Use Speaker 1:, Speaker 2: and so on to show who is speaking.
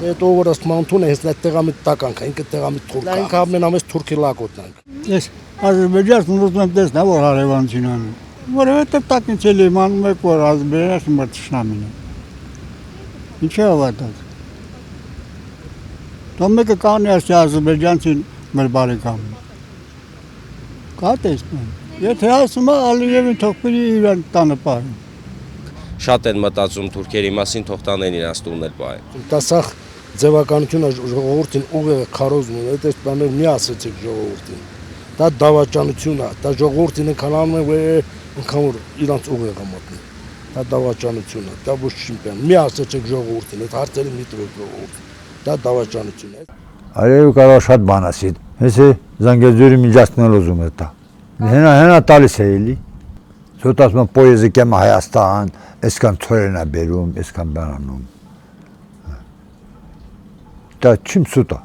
Speaker 1: Այդ օրս մանթուն է հենց տեղամիտ տականք, ինքը տեղամիտ թուրք։ Ինքը ամենամեծ թուրքի լակոտն է։
Speaker 2: Ես Ադրբեջանն ուզում եմ տեսնել, որ հարևանություն անում։ Որովհետև տակից էլի իմանում եք, որ Ադրբեջանը մրցշնամին է։ Ինչի հավատաց։ Դա մեկը կանի ասի Ադրբեջանցին մեր բարեկամն։ Կա տեսնում։ Եթե ասում է Ալիևին թող պիտի իրան տանը պահեն։
Speaker 3: Շատ են մտածում թուրքերի մասին, թող տանեն իրանց տուններ պահեն։
Speaker 1: Դա սա ձևականությունը ժողովրդին ուղեղը քարոզում է, այդ բաներ մի ասեցիք ժողովրդին։ Դա դավաճանություն է, դա ժողովրդին ընկանում է, որ ինքան որ իրանց ուղեղը մտնի։ Դա դավաճանություն է, դա ոչ չիմպիան։ Մի ասեցիք ժողովրդին, այդ հարցերը մի տվեք ժողովրդին։ Դա դավաճանություն է։
Speaker 4: Արևը կարող շատ բան ասի։ Հեսե Զանգեզուրի միջացնել ուզում է դա։ Հենա տալիս է էլի։ Սոտ ասում պոեզի կեմ Հայաստան, այսքան ծորեն է բերում, այսքան բան անում։ Դա չիմ սուտա։